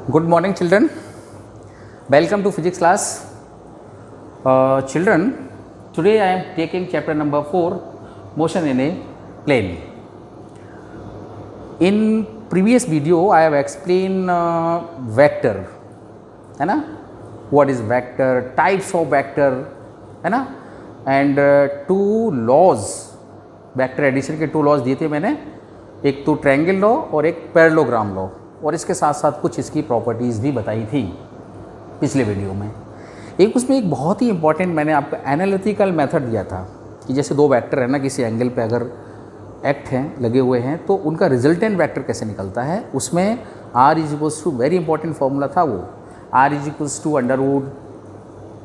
Good morning, children. Welcome to physics class. Children, today I am taking chapter number 4, motion in a plane. In previous video I have explained vector, है ना, what is vector, types of vector, है ना, and two laws, vector addition के two laws दिए थे मैंने, एक तो ट्रायंगल लॉ और एक पैरेललोग्राम लॉ, और इसके साथ साथ कुछ इसकी प्रॉपर्टीज़ भी बताई थी पिछले वीडियो में। एक उसमें एक बहुत ही इंपॉर्टेंट मैंने आपको एनालिटिकल मेथड दिया था कि जैसे दो वेक्टर है ना, किसी एंगल पे अगर एक्ट हैं, लगे हुए हैं, तो उनका रिजल्टेंट वेक्टर कैसे निकलता है। उसमें r is equals to, very important formula था वो, r is equals to under root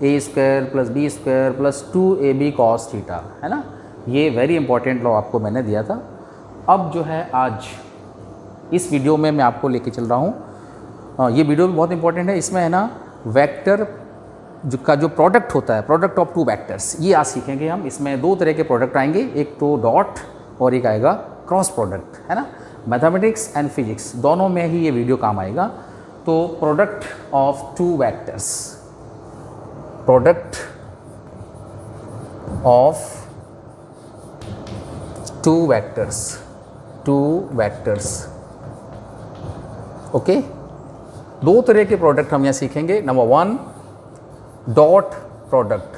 a square plus b square plus 2ab cos theta, है ना। ये वेरी इंपॉर्टेंट लॉ आपको मैंने दिया था। अब जो है आज इस वीडियो में मैं आपको लेके चल रहा हूँ, ये वीडियो भी बहुत इंपॉर्टेंट है। इसमें है ना वेक्टर जो प्रोडक्ट होता है, प्रोडक्ट ऑफ टू वेक्टर्स, ये आज सीखेंगे हम। इसमें दो तरह के प्रोडक्ट आएंगे, एक तो डॉट और एक आएगा क्रॉस प्रोडक्ट, है ना। मैथमेटिक्स एंड फिजिक्स दोनों में ही ये वीडियो काम आएगा। तो product of two vectors, product of two vectors, okay. दो तरह के प्रोडक्ट हम यहाँ सीखेंगे। Number one, dot product,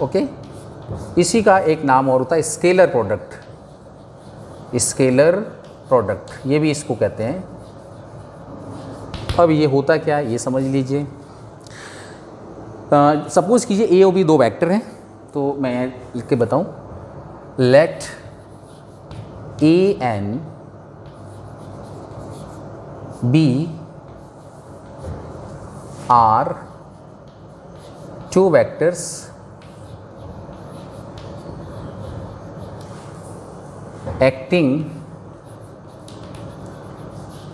okay. इसी का एक नाम और होता है स्केलर प्रोडक्ट, ये भी इसको कहते हैं। अब ये होता क्या है ये समझ लीजिए। सपोज कीजिए ए और बी दो वेक्टर हैं, तो मैं लिख के बताऊं, let A and B are two vectors acting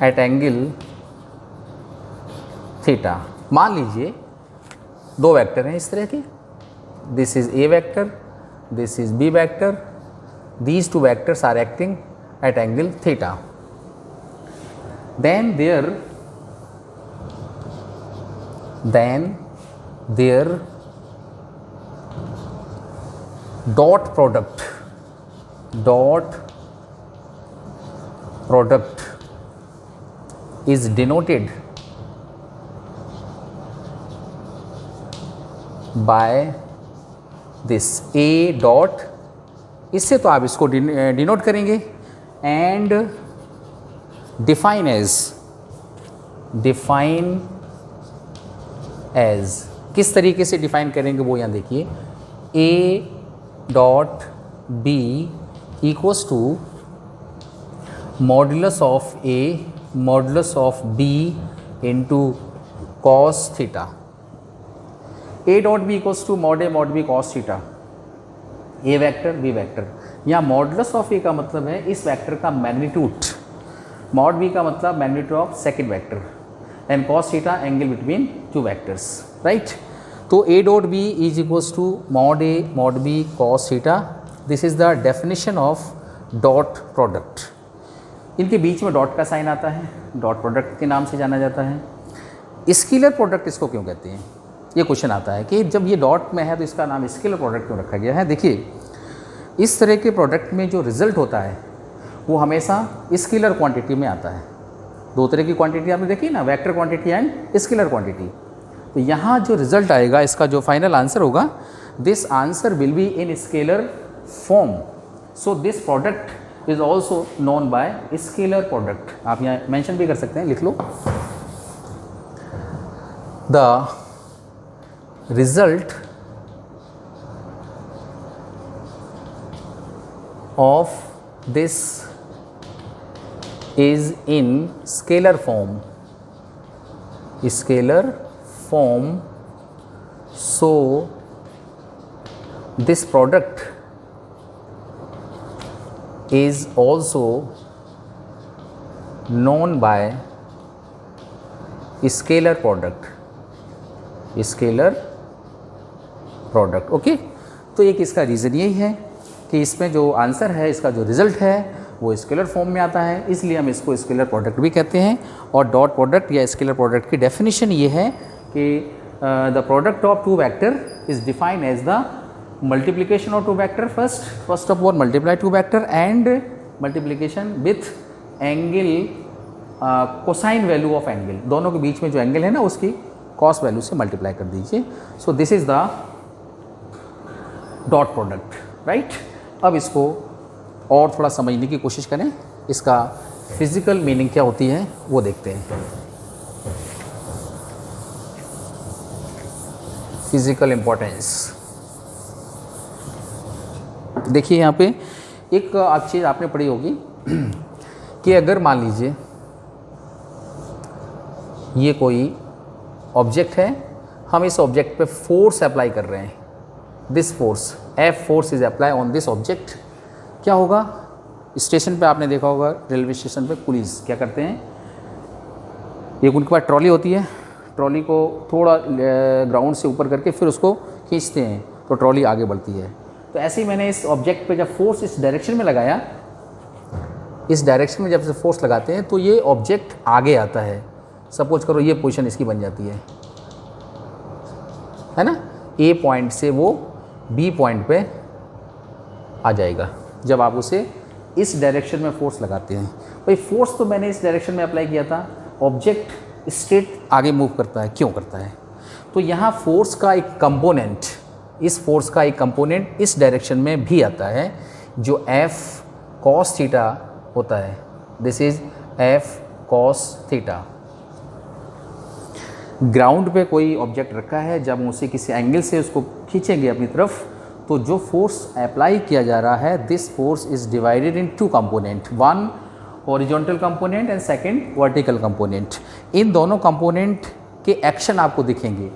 at angle theta. मान लीजिए दो वेक्टर हैं इस तरह के, this is A vector, this is B vector, these two vectors are acting at angle theta. Then their dot product is denoted by this A dot, इससे तो आप इसको डिनोट करेंगे, एंड डिफाइन एज किस तरीके से डिफाइन करेंगे वो यहाँ देखिए। A dot B equals to modulus of A modulus of B into cos theta. A dot B equals to mod A mod B cos theta, A vector B vector. यहाँ modulus of A का मतलब है इस vector का magnitude, mod B का मतलब magnitude of second vector, and cos theta angle between two vectors, right. तो A dot B is equals to mod A mod B cos theta. This is the definition of dot product. इनके बीच में dot का sign आता है, dot product के नाम से जाना जाता है। स्केलर प्रोडक्ट इसको क्यों कहते हैं, ये क्वेश्चन आता है कि जब ये डॉट में है तो इसका नाम स्केलर प्रोडक्ट क्यों रखा गया है। देखिए, इस तरह के प्रोडक्ट में जो रिजल्ट होता है वो हमेशा स्केलर क्वांटिटी में आता है। दो तरह की क्वांटिटी आपने देखी ना, vector quantity and scalar quantity. तो यहाँ जो रिजल्ट आएगा, इसका जो फाइनल आंसर होगा, this answer will be in scalar form. So this product is also known by scalar product. आप यहाँ मेंशन भी कर सकते हैं, लिख लो। The result of this is in scalar form, so this product is also known by scalar product, okay. तो एक इसका रीज़न यही है कि इसमें जो आंसर है, इसका जो रिज़ल्ट है वो स्केलर फॉर्म में आता है, इसलिए हम इसको स्केलर प्रोडक्ट भी कहते हैं। और डॉट प्रोडक्ट या स्केलर प्रोडक्ट की डेफिनेशन ये है कि the product of two vector is defined as the multiplication of two vector first of all multiply two vector and multiplication with angle cosine value of angle, दोनों के बीच में जो angle है ना उसकी कॉस वैल्यू से मल्टीप्लाई कर दीजिए। सो this is the dot product, right. अब इसको और थोड़ा समझने की कोशिश करें, इसका फिजिकल मीनिंग क्या होती है वो देखते हैं। फिजिकल इंपॉर्टेंस देखिए, यहाँ पे एक चीज़ आपने पढ़ी होगी कि अगर मान लीजिए ये कोई ऑब्जेक्ट है, हम इस ऑब्जेक्ट पे फोर्स अप्लाई कर रहे हैं, this force F force is apply on this object, क्या होगा? स्टेशन पे आपने देखा होगा, रेलवे स्टेशन पे पुलिस क्या करते हैं, एक उनके पास ट्रॉली होती है, ट्रॉली को थोड़ा ग्राउंड से ऊपर करके फिर उसको खींचते हैं तो ट्रॉली आगे बढ़ती है। तो ऐसे ही मैंने इस ऑब्जेक्ट पे जब फोर्स इस डायरेक्शन में लगाया, इस डायरेक्शन में जब से फोर्स लगाते हैं तो ये ऑब्जेक्ट आगे आता है। सपोज करो ये पोजीशन इसकी बन जाती है ना, ए पॉइंट से वो बी पॉइंट पे आ जाएगा जब आप उसे इस डायरेक्शन में फोर्स लगाते हैं। भाई फोर्स तो मैंने इस डायरेक्शन में अप्लाई किया था, ऑब्जेक्ट स्ट्रेट आगे मूव करता है, क्यों करता है? तो यहाँ फोर्स का एक कंपोनेंट, इस फोर्स का एक कंपोनेंट इस डायरेक्शन में भी आता है जो F cos थीटा होता है। This is F cos theta. Ground पे कोई ऑब्जेक्ट रखा है, जब उसे किसी एंगल से उसको खींचेंगे अपनी तरफ तो जो फोर्स अप्लाई किया जा रहा है, this force is divided in two component, one horizontal component and second vertical component. इन दोनों कंपोनेंट के एक्शन आपको दिखेंगे।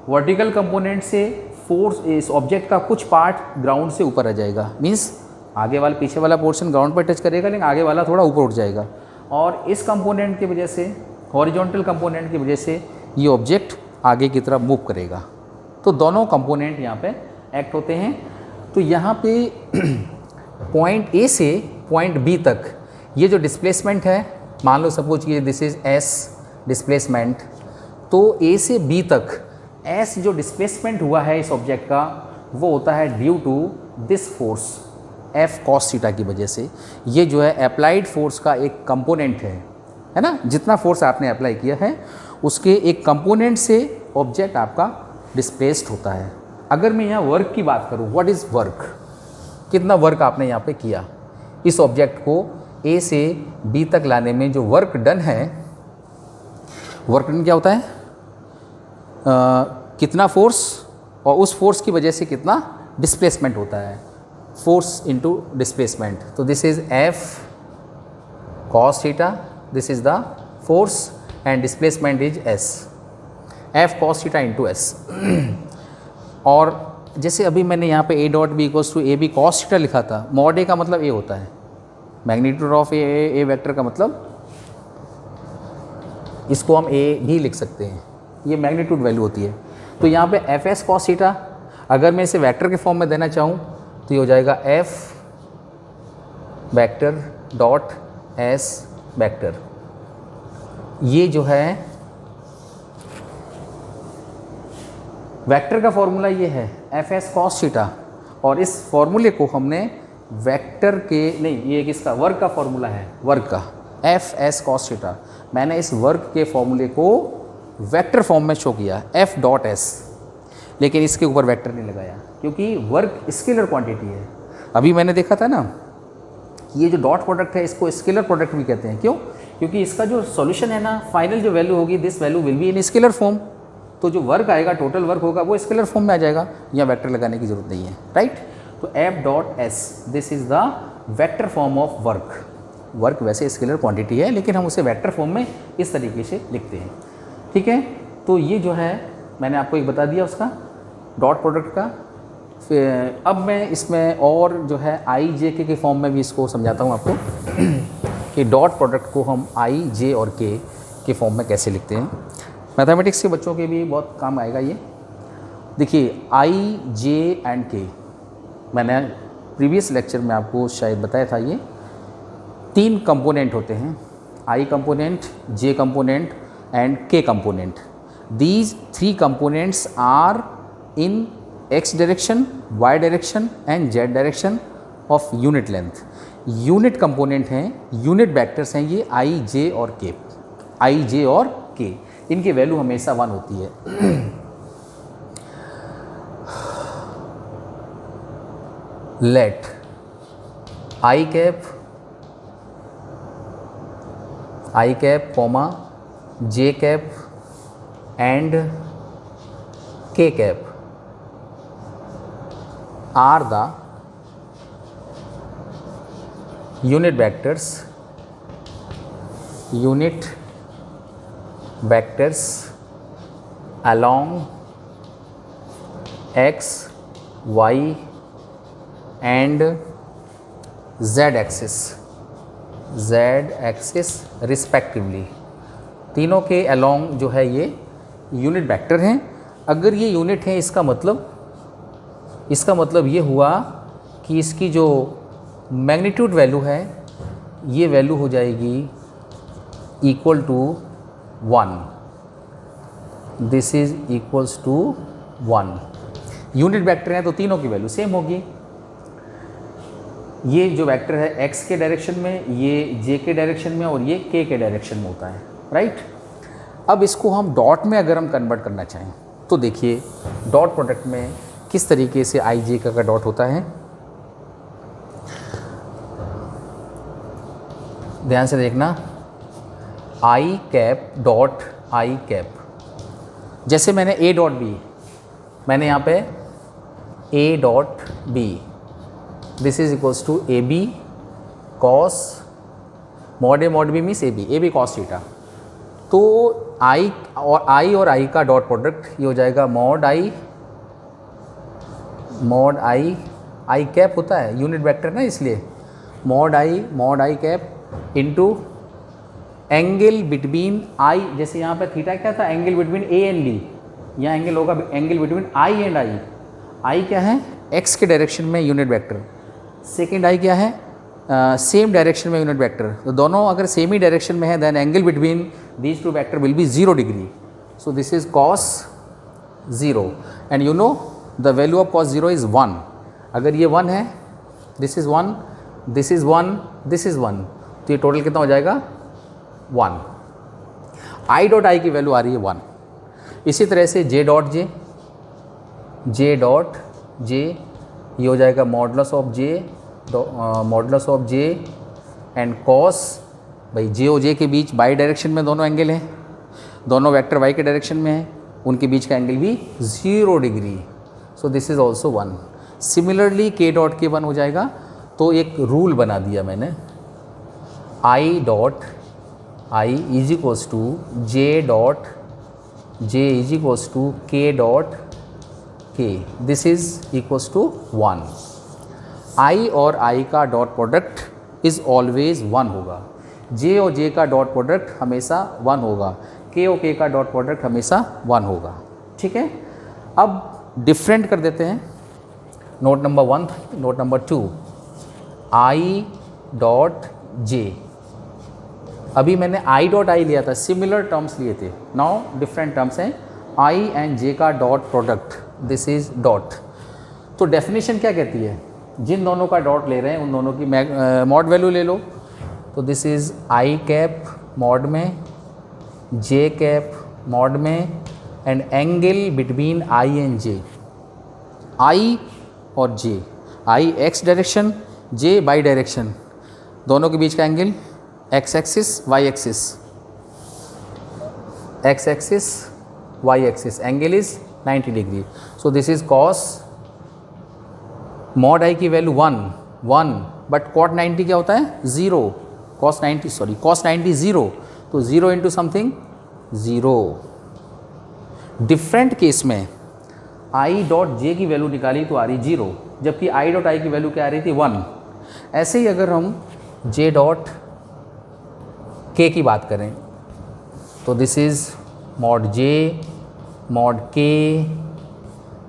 वर्टिकल कंपोनेंट से फोर्स, इस ऑब्जेक्ट का कुछ पार्ट ग्राउंड से ऊपर आ जाएगा, मीन्स आगे वाला पीछे वाला पोर्शन ग्राउंड पर टच करेगा लेकिन आगे वाला थोड़ा ऊपर उठ जाएगा। और इस कंपोनेंट की वजह से, हॉरिजॉन्टल कंपोनेंट की वजह से ये ऑब्जेक्ट आगे की तरफ मूव करेगा। तो दोनों कंपोनेंट यहाँ पे एक्ट होते हैं। तो यहाँ पे पॉइंट ए से पॉइंट बी तक ये जो डिस्प्लेसमेंट है, मान लो सपोज ये दिस इज एस डिस्प्लेसमेंट, तो ए से बी तक एस जो डिस्प्लेसमेंट हुआ है इस ऑब्जेक्ट का, वो होता है due to this force F cos theta की वजह से। ये जो है अप्लाइड फोर्स का एक कंपोनेंट है ना, जितना फोर्स आपने अप्लाई किया है उसके एक कंपोनेंट से ऑब्जेक्ट आपका डिस्प्लेस्ड होता है। अगर मैं यहाँ वर्क की बात करूँ, व्हाट इज़ वर्क, कितना वर्क आपने यहाँ पे किया, इस ऑब्जेक्ट को ए से बी तक लाने में जो वर्क डन है, वर्क डन क्या होता है, कितना फोर्स और उस फोर्स की वजह से कितना डिस्प्लेसमेंट होता है, फोर्स इनटू डिस्प्लेसमेंट। तो this is F cos theta, this is the force and displacement is S, F cos theta into S। और जैसे अभी मैंने यहाँ पे A dot B equals to A B cos theta लिखा था, मॉड A का मतलब A होता है, मैग्नीट्यूड ऑफ ए वेक्टर का मतलब, इसको हम A भी लिख सकते हैं, ये मैग्नीट्यूड वैल्यू होती है। तो यहाँ पे एफ एस कॉस थीटा, अगर मैं इसे वेक्टर के फॉर्म में देना चाहूँ तो ये हो जाएगा F vector dot S vector. ये जो है वेक्टर का फॉर्मूला ये है एफ एस कॉस थीटा, और इस फॉर्मूले को हमने वेक्टर के नहीं, ये किसका, वर्क का फॉर्मूला है, वर्क का एफ एस कॉस थीटा। मैंने इस वर्क के फॉर्मूले को वेक्टर फॉर्म में शो किया F डॉट S, लेकिन इसके ऊपर वेक्टर नहीं लगाया क्योंकि वर्क स्केलर क्वांटिटी है। अभी मैंने देखा था ना, ये जो डॉट प्रोडक्ट है इसको स्केलर प्रोडक्ट भी कहते हैं। क्यों? क्योंकि इसका जो सॉल्यूशन है ना, फाइनल जो वैल्यू होगी, this value will be in scalar form. तो जो वर्क आएगा, टोटल वर्क होगा, वो स्केलर फॉर्म में आ जाएगा, यहाँ वेक्टर लगाने की जरूरत नहीं है, राइट। तो F dot S, this is the vector form of work. Work वैसे स्केलर क्वांटिटी है लेकिन हम उसे वेक्टर फॉर्म में इस तरीके से लिखते हैं, ठीक है। तो ये जो है मैंने आपको एक बता दिया उसका डॉट प्रोडक्ट का। फिर अब मैं इसमें और जो है आई जे के फॉर्म में भी इसको समझाता हूँ आपको कि डॉट प्रोडक्ट को हम आई जे और के फॉर्म में कैसे लिखते हैं। मैथमेटिक्स के बच्चों के भी बहुत काम आएगा ये। देखिए आई जे एंड के, मैंने प्रीवियस लेक्चर में आपको शायद बताया था, ये 3 कंपोनेंट होते हैं, आई कंपोनेंट, जे कंपोनेंट एंड के component. These 3 components are in x direction, y direction and z direction of unit length. Unit component हैं, यूनिट वेक्टर्स हैं ये आई, जे और के. आई, जे और के, इनकी वैल्यू हमेशा 1 होती है. Let i cap comma j cap and k cap are the unit vectors along x, y and z axis respectively. तीनों के along जो है ये यूनिट वेक्टर हैं. अगर ये यूनिट है इसका मतलब ये हुआ कि इसकी जो मैग्नीट्यूड वैल्यू है ये वैल्यू हो जाएगी equal to 1. This is equals to 1. Unit vector हैं तो तीनों की वैल्यू सेम होगी. ये जो वेक्टर है x के डायरेक्शन में, ये j के डायरेक्शन में और ये k के डायरेक्शन में होता है, राइट. अब इसको हम डॉट में अगर हम कन्वर्ट करना चाहें तो देखिए डॉट प्रोडक्ट में किस तरीके से आई जे का डॉट होता है. ध्यान से देखना, i cap dot i cap. जैसे मैंने ए डॉट बी, मैंने यहाँ पे A dot B, this is equals to A B cos mod A mod B means A B cos theta. तो आई और आई का डॉट प्रोडक्ट ये हो जाएगा मॉड आई कैप होता है यूनिट वेक्टर ना, इसलिए mod I cap into angle between I. जैसे यहाँ पे थीटा क्या था, angle between A and B. यहाँ एंगल होगा angle between I and I. I क्या है, एक्स के डायरेक्शन में यूनिट वेक्टर. सेकेंड आई क्या है, सेम डायरेक्शन में यूनिट वेक्टर. तो दोनों अगर सेम ही डायरेक्शन में है then angle between these two vector will be 0 degree. So this is cos 0 and you know the value of cos 0 is 1. अगर ये 1 है, this is 1, this is 1, this is 1, तो ये टोटल कितना हो जाएगा 1. आई डॉट आई की वैल्यू आ रही है 1. इसी तरह से जे डॉट जे ये हो जाएगा modulus of J and cos. भाई जे और जे के बीच बाई डायरेक्शन में दोनों एंगल हैं, दोनों वेक्टर वाई के डायरेक्शन में हैं, उनके बीच का एंगल भी 0 degree. So this is also 1. Similarly के डॉट के 1 हो जाएगा. तो एक रूल बना दिया मैंने, i dot i is equals to j is equals to k dot k. This is equals to 1. I और आई का डॉट प्रोडक्ट इज़ ऑलवेज 1 होगा. जे और जे का डॉट प्रोडक्ट हमेशा 1 होगा. के और के का डॉट प्रोडक्ट हमेशा 1 होगा. ठीक है, अब डिफरेंट कर देते हैं. नोट नंबर 1, नोट नंबर 2, आई डॉट जे. अभी मैंने आई डॉट आई लिया था, सिमिलर टर्म्स लिए थे. नाउ डिफरेंट टर्म्स हैं. आई एंड जे का dot product, this is dot. तो डेफिनेशन क्या कहती है, जिन दोनों का डॉट ले रहे हैं उन दोनों की मॉड वैल्यू ले लो. तो this is I cap mod में, जे कैप मॉड में and angle between I and J. I और J, I X direction, J Y direction, दोनों के बीच का angle X axis Y axis, X axis Y axis, angle is 90 degree. So this is cos mod I की value 1 but cot 90 क्या होता है 0. Cos 90 0. तो 0 इंटू समथिंग 0. डिफरेंट केस में आई डॉट जे की वैल्यू निकाली तो आ रही 0, जबकि आई डॉट आई की वैल्यू क्या आ रही थी 1. ऐसे ही अगर हम जे डॉट के की बात करें तो this is mod J mod के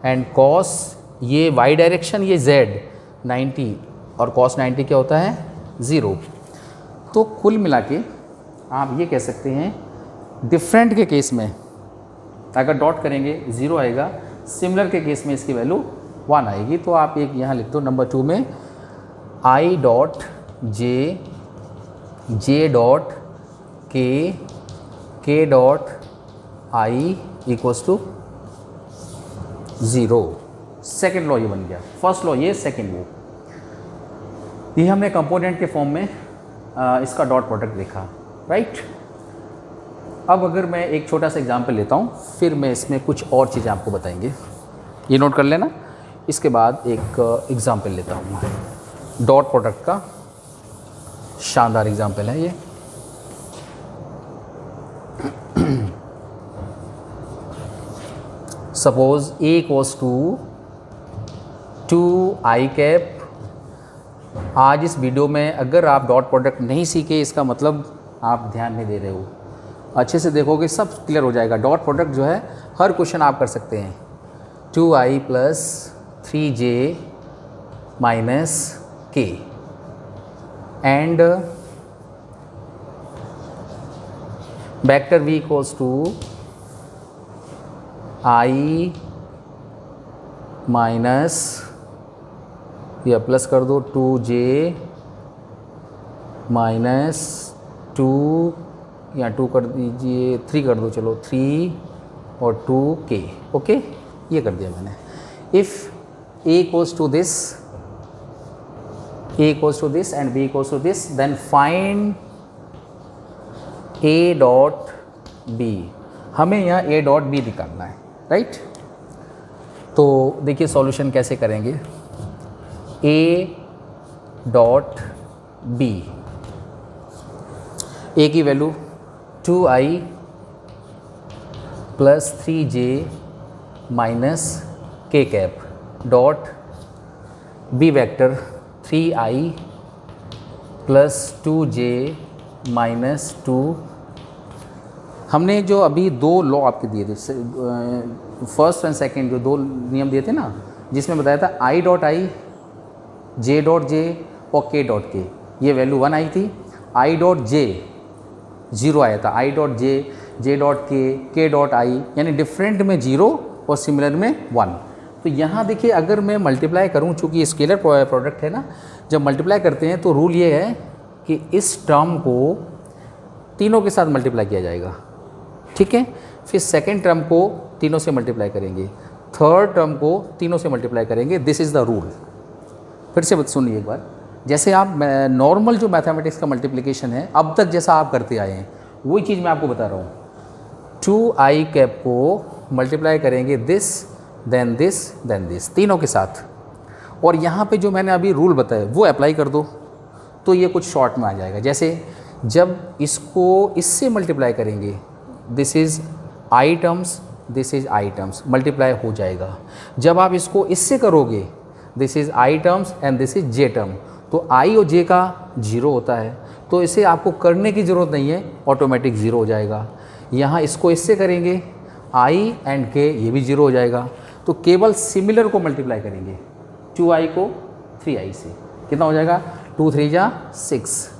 एंड कॉस, ये वाई डायरेक्शन, ये z 90 और कॉस 90 क्या होता है 0. तो कुल मिला के आप ये कह सकते हैं डिफरेंट के केस में अगर डॉट करेंगे 0 आएगा, सिमिलर के केस में इसकी वैल्यू 1 आएगी। तो आप एक यहाँ लिख दो नंबर 2 में i dot j dot k dot i equals to 0। Second law ये बन गया, फर्स्ट लॉ ये, सेकेंड वो। ये हमने कंपोनेंट के फॉर्म में इसका डॉट प्रोडक्ट देखा, राइट। अब अगर मैं एक छोटा सा एग्जांपल लेता हूँ, फिर मैं इसमें कुछ और चीज़ें आपको बताएंगे, ये नोट कर लेना। इसके बाद एक एग्जांपल लेता हूँ मैं डॉट प्रोडक्ट का, शानदार एग्जांपल है ये। Suppose A equals to 2i cap. आज इस वीडियो में अगर आप डॉट प्रोडक्ट नहीं सीखे, इसका मतलब आप ध्यान नहीं दे रहे हो। अच्छे से देखोगे सब क्लियर हो जाएगा। डॉट प्रोडक्ट जो है हर क्वेश्चन आप कर सकते हैं। 2i plus 3j minus k and vector v equals to i minus, या प्लस कर दो 2j माइनस 2, या 2 कर दीजिए, 3 कर दो, चलो 3 और 2k। ओके, ये कर दिया मैंने। If a equals to this, a equals to this and b equals to this, then find a dot b। हमें यहाँ a डॉट b निकालना है, राइट। तो देखिए सॉल्यूशन कैसे करेंगे। a डॉट b, a की value 2i plus 3j minus k cap dot b vector 3i plus 2j minus 2। हमने जो अभी दो लॉ आपके दिए थे, फर्स्ट एंड सेकंड, जो दो नियम दिए थे ना, जिसमें बताया था i dot I, j dot j और k डॉट k, ये वैल्यू 1 आई थी। i डॉट j 0 आया था, i dot j dot k dot i, यानी डिफरेंट में 0 और सिमिलर में 1। तो यहाँ देखिए अगर मैं मल्टीप्लाई करूँ, चूँकि स्केलर प्रोडक्ट है ना, जब मल्टीप्लाई करते हैं तो रूल ये है कि इस टर्म को तीनों के साथ मल्टीप्लाई किया जाएगा, ठीक है। फिर सेकेंड टर्म को तीनों से मल्टीप्लाई करेंगे, थर्ड टर्म को तीनों से मल्टीप्लाई करेंगे। This is the rule. फिर से सुनिए एक बार, जैसे आप नॉर्मल जो मैथमेटिक्स का मल्टीप्लिकेशन है अब तक जैसा आप करते आए हैं, वही चीज़ मैं आपको बता रहा हूँ। 2i कैप को मल्टीप्लाई करेंगे this then this then this, तीनों के साथ, और यहाँ पे जो मैंने अभी रूल बताया वो अप्लाई कर दो, तो ये कुछ शॉर्ट में आ जाएगा। जैसे जब इसको इससे मल्टीप्लाई करेंगे, this is I terms, this is I terms, multiply हो जाएगा। जब आप इसको इससे करोगे, this is I terms and this is J term, तो आई और जे का 0 होता है, तो इसे आपको करने की ज़रूरत नहीं है, ऑटोमेटिक 0 हो जाएगा। यहाँ इसको इससे करेंगे, आई एंड के, ये भी 0 हो जाएगा। तो केवल सिमिलर को मल्टीप्लाई करेंगे, 2i को 3i से, कितना हो जाएगा, 2 3 जा 6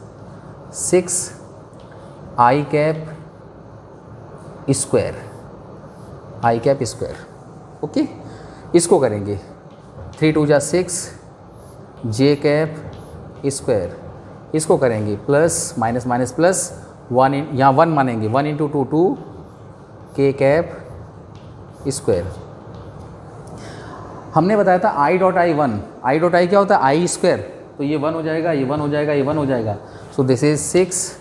i cap square, I cap square. Okay, इसको करेंगे 3 2 जा 6 जे कैप स्क्वायर, इसको करेंगे प्लस माइनस माइनस प्लस 1, यहाँ 1 मानेंगे, 1 इंटू 2 2 के कैप स्क्वायर। हमने बताया था आई डॉट आई 1, आई डॉट आई क्या होता है, आई स्क्वायर, तो ये 1 हो जाएगा, ये 1 हो जाएगा, ये 1 हो जाएगा। सो this is 6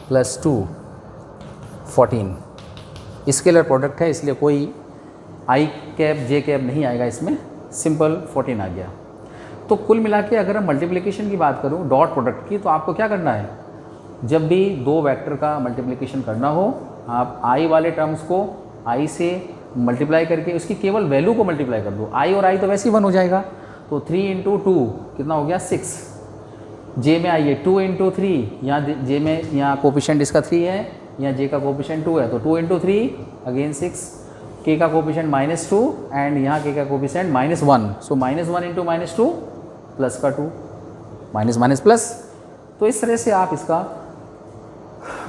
plus 2 14। Scalar product है इसलिए कोई आई कैप जे कैप नहीं आएगा इसमें, सिंपल 14 आ गया। तो कुल मिला के अगर हम मल्टीप्लिकेशन की बात करूं डॉट प्रोडक्ट की, तो आपको क्या करना है, जब भी दो वेक्टर का मल्टीप्लिकेशन करना हो, आप आई वाले टर्म्स को आई से मल्टीप्लाई करके उसकी केवल वैल्यू को मल्टीप्लाई कर दो। आई और आई तो वैसे ही 1 हो जाएगा, तो 3 इंटू 2 कितना हो गया 6। जे में आइए 2 इंटू 3, यहाँ जे में यहाँ कोफिशिएंट इसका 3 है, यहाँ जे का कोफिशिएंट 2 है, तो 2 इंटू 3 अगेन 6, के का कोफिशिएंट -2 एंड यहाँ के का कोफिशिएंट -1, सो -1 इंटू -2 प्लस का 2, माइनस माइनस प्लस तो इस तरह से आप इसका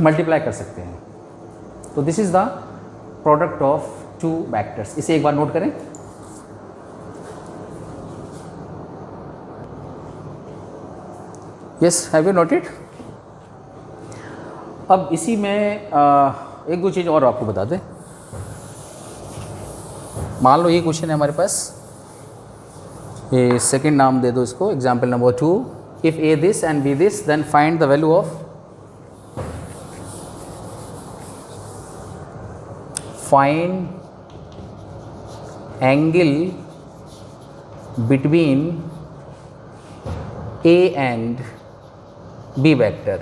मल्टीप्लाई कर सकते हैं। तो this is the product of two vectors. इसे एक बार नोट करें। Yes, have you noted? अब इसी में एक दो चीज़ और आपको बता दें। मान लो ये क्वेश्चन है हमारे पास, ये सेकंड नाम दे दो इसको, example number 2। If A this and B this then find the value of angle between A and B vector.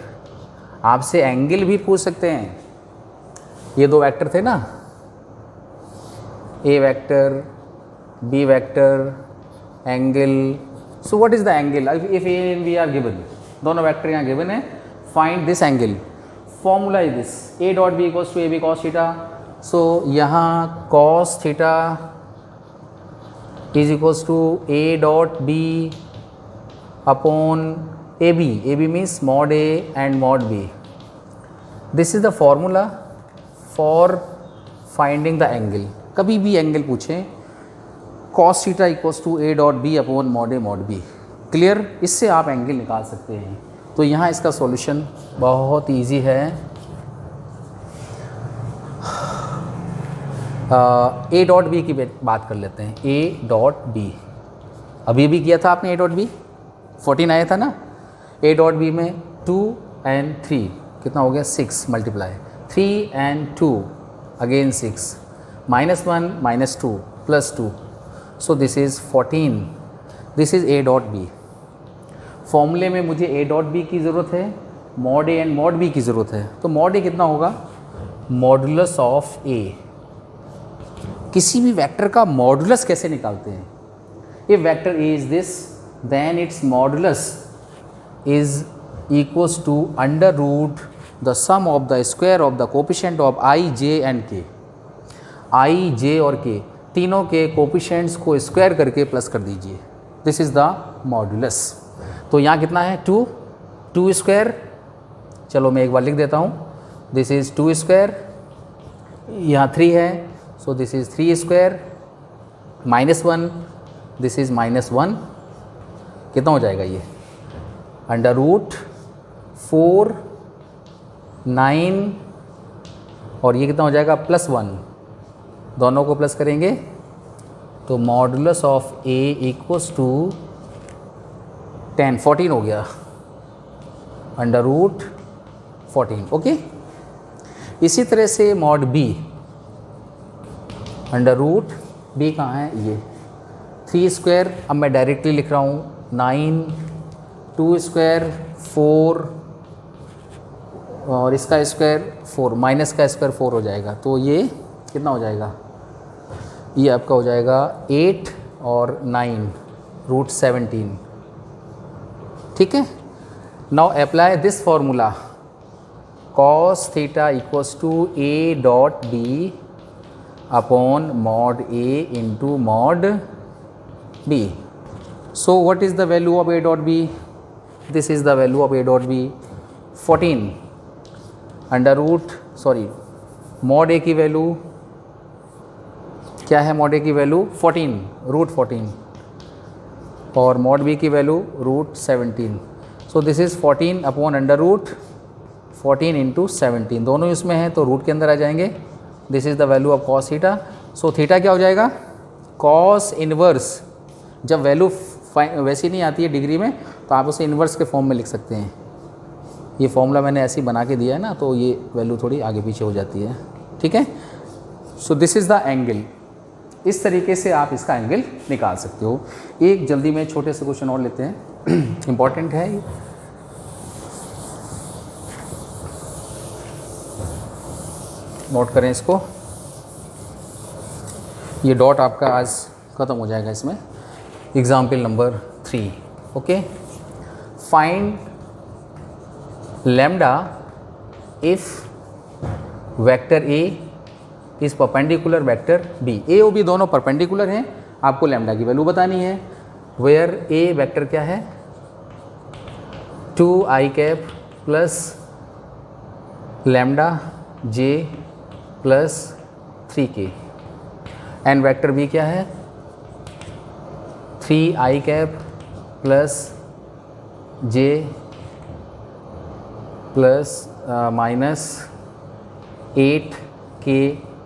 आपसे एंगल भी पूछ सकते हैं। ये दो वेक्टर थे ना, A vector, B vector, angle. So what is the angle if A and B are given? दोनों वेक्टर यहाँ गिवन है। Find this angle. Formula is this, A dot B equals to A B cos theta. So यहाँ cos theta is equals to A dot B upon A B. A B means mod A and mod B. This is the formula for finding the angle. कभी भी angle पूछें, cos theta equals to A dot B upon mod A mod B. Clear? इससे आप angle निकाल सकते हैं। तो यहाँ इसका सॉल्यूशन बहुत इजी है। ए डॉट बी की बात कर लेते हैं। ए डॉट बी अभी भी किया था आपने। ए डॉट बी 14 आया था ना। ए डॉट बी में 2 and 3 कितना हो गया? 6 multiply 3 and 2 again 6 -1 -2 +2। So this is 14। This is a dot b. फॉर्मूले में मुझे ए डॉट बी की ज़रूरत है, mod A and mod b की ज़रूरत है। तो मॉड ए कितना होगा? Modulus of a. किसी भी वेक्टर का मॉडुलस कैसे निकालते हैं? If vector a is this then its modulus is equals to under root the some of the square of the coefficient of I, J and के। आई, जे और के तीनों के कोफिशिएंट्स को स्क्वायर करके प्लस कर दीजिए। This is the modulus. तो यहाँ कितना है? 2 स्क्वायर। चलो मैं एक बार लिख देता हूँ। This is 2 square. यहाँ 3 है, सो this is 3 square -1। This is -1। कितना हो जाएगा ये? अंडर रूट 4 9 और ये कितना हो जाएगा? +1। दोनों को प्लस करेंगे तो modulus of a equals to 10 14 हो गया, अंडर रूट 14। ओके। इसी तरह से mod b, under root b कहाँ है? ये 3 स्क्वायर। अब मैं डायरेक्टली लिख रहा हूँ 9, 2 स्क्वायर 4 और इसका स्क्वायर 4 माइनस का स्क्वायर 4 हो जाएगा। तो ये कितना हो जाएगा? ये आपका हो जाएगा 8 और 9 रूट 17। ठीक है। Now apply this formula, cos theta equals to A dot B upon mod A into mod B. So what is the value of A dot B? This is the value of A dot B 14 under root mod A की वैल्यू क्या है? Mod A की value 14 root 14 और mod b की value root 17। So this is 14 upon under root 14 into 17। दोनों इसमें हैं तो रूट के अंदर आ जाएंगे। This is the value of cos theta. So theta क्या हो जाएगा? Cos inverse. जब वैल्यू वैसी नहीं आती है डिग्री में तो आप उसे इन्वर्स के फॉर्म में लिख सकते हैं। ये फॉर्मूला मैंने ऐसे ही बना के दिया है ना, तो ये वैल्यू थोड़ी आगे पीछे हो जाती है। ठीक है। सो दिस इज़ द एंगल। इस तरीके से आप इसका एंगल निकाल सकते हो। एक जल्दी में छोटे से क्वेश्चन और लेते हैं, इम्पॉर्टेंट है ये। नोट करें इसको। ये डॉट आपका आज ख़त्म हो जाएगा इसमें। Example number 3। Okay. Find lambda if vector ए इस परपेंडिकुलर वेक्टर बी। ए और बी दोनों परपेंडिकुलर हैं, आपको लैम्डा की वैल्यू बतानी है। वेयर ए वेक्टर क्या है? 2i cap plus lambda j plus 3k and vector b क्या है 3i cap plus j plus minus 8k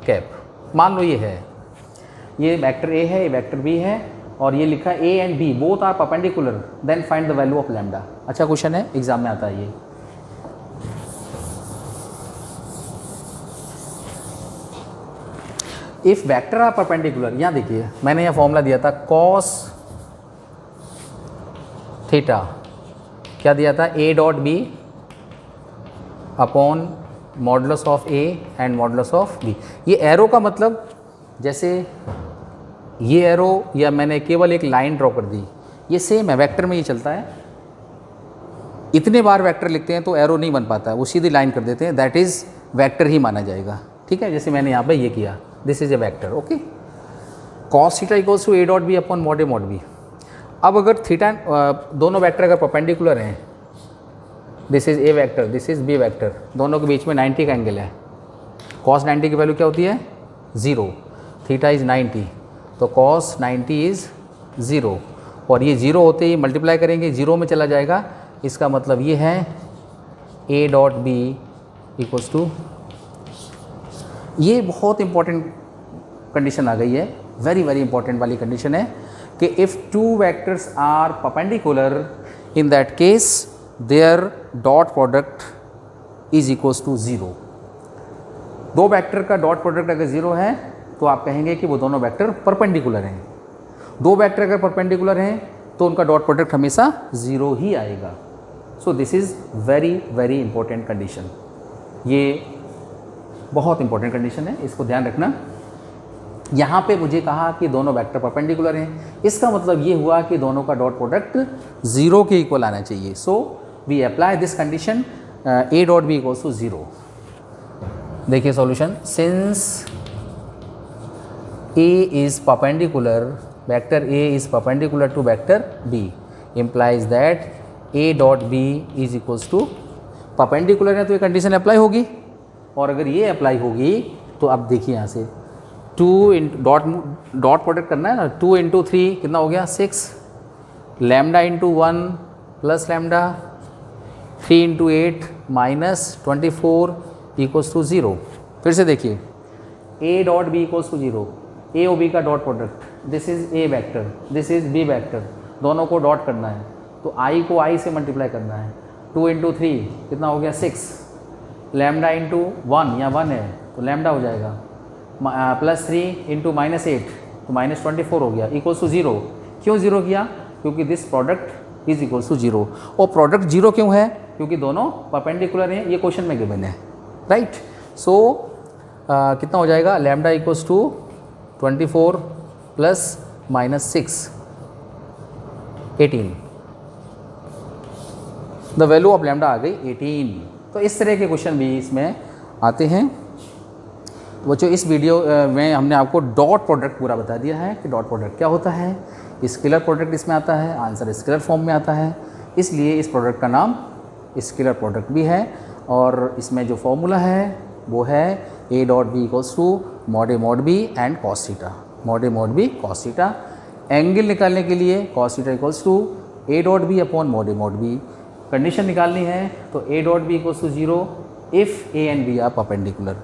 cap. मान लो ये है, ये वेक्टर a है, ये वेक्टर b है और ये लिखा a and b both are perpendicular, then find the value of lambda. अच्छा क्वेश्चन है, एग्जाम में आता है ये। इफ वेक्टर आर परपेंडिकुलर, यहाँ देखिए मैंने यहाँ फॉर्मूला दिया था कॉस थीटा, क्या दिया था a dot b upon modulus of a and modulus of b। ये एरो का मतलब जैसे ये एरो या मैंने केवल एक लाइन ड्रॉ कर दी, ये सेम है, वेक्टर में ये चलता है। इतने बार वेक्टर लिखते हैं तो एरो नहीं बन पाता, वो सीधी लाइन कर देते हैं, दैट इज़ वेक्टर ही माना जाएगा। ठीक है, जैसे मैंने यहाँ पे ये किया, this is A vector. Okay, cos theta equals to a dot b upon mod a mod b। अब अगर थीटा दोनों वेक्टर अगर परपेंडिकुलर हैं, this is a vector, this is b vector, दोनों के बीच में 90 का एंगल है, कॉस 90 की वैल्यू क्या होती है 0, थीटा इज़ 90, तो कॉस 90 इज़ 0 और ये 0 होते ही मल्टीप्लाई करेंगे 0 में चला जाएगा। इसका मतलब ये है a dot b equals to, ये बहुत इंपॉर्टेंट कंडीशन आ गई है, वेरी वेरी इंपॉर्टेंट वाली कंडीशन है कि if two vectors are perpendicular in that case their dot product is equals to 0। दो वेक्टर का डॉट प्रोडक्ट अगर 0 है तो आप कहेंगे कि वो दोनों वेक्टर परपेंडिकुलर हैं। दो वेक्टर अगर परपेंडिकुलर हैं तो उनका डॉट प्रोडक्ट हमेशा 0 ही आएगा। सो this is very very important condition, ये बहुत इंपॉर्टेंट कंडीशन है, इसको ध्यान रखना। यहाँ पे मुझे कहा कि दोनों वेक्टर परपेंडिकुलर हैं, इसका मतलब ये हुआ कि दोनों का डॉट प्रोडक्ट 0 के इक्वल आना चाहिए। So we apply this condition a dot b equals to 0। देखिए solution, since a is perpendicular, vector a is perpendicular to vector b implies that a dot b is equals to, perpendicular है तो ये condition apply होगी, और अगर ये apply होगी तो अब देखिए यहाँ से 2 डॉट प्रोडक्ट करना है ना, 2 इंटू 3 कितना हो गया 6, lambda into 1 plus lambda, 3 into 8 minus 24 equals to 0। फिर से देखिए a dot b equals to 0, a और b का dot product, this is a vector, this is b vector, दोनों को डॉट करना है तो i को i से मल्टीप्लाई करना है। 2 इंटू 3 कितना हो गया 6, लैम्डा इंटू 1, यहाँ 1 है तो लैम्डा हो जाएगा, प्लस 3 इंटू माइनस 8 तो माइनस 24 हो गया, इक्वल्स टू 0। क्यों 0 किया? क्योंकि this product is equals to 0। और प्रोडक्ट 0 क्यों है? क्योंकि दोनों परपेंडिकुलर हैं, ये क्वेश्चन में गिवन है, राइट। सो कितना हो जाएगा, lambda equals to 24 plus minus 6 18, the value of lambda आ गई 18। तो इस तरह के क्वेश्चन भी इसमें आते हैं। वो जो इस वीडियो में हमने आपको डॉट प्रोडक्ट पूरा बता दिया है कि डॉट प्रोडक्ट क्या होता है, स्केलर प्रोडक्ट इसमें आता है, आंसर स्केलर फॉर्म में आता है, इसलिए इस प्रोडक्ट का नाम स्केलर प्रोडक्ट भी है। और इसमें जो फॉर्मूला है वो है a dot B equals to mod A mod b and cos theta, mod A mod B cos theta. Angle निकालने के लिए cos theta equals to a dot B upon mod A mod b. Condition निकालनी है तो a dot B equals to 0 if a and b are perpendicular.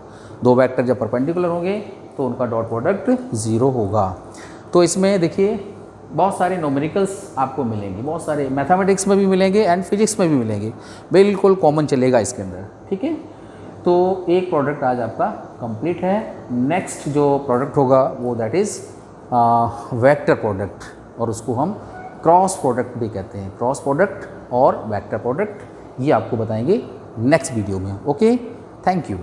दो vector जब perpendicular होंगे तो उनका डॉट प्रोडक्ट 0 होगा। तो इसमें देखिए बहुत सारे न्यूमेरिकल्स आपको मिलेंगे, बहुत सारे मैथमेटिक्स में भी मिलेंगे एंड फिजिक्स में भी मिलेंगे, बिल्कुल कॉमन चलेगा इसके अंदर, ठीक है। तो एक प्रोडक्ट आज आपका कंप्लीट है। नेक्स्ट जो प्रोडक्ट होगा वो दैट इज़ वेक्टर प्रोडक्ट, और उसको हम क्रॉस प्रोडक्ट भी कहते हैं। क्रॉस प्रोडक्ट और वेक्टर प्रोडक्ट ये आपको बताएंगे नेक्स्ट वीडियो में। Okay, thank you.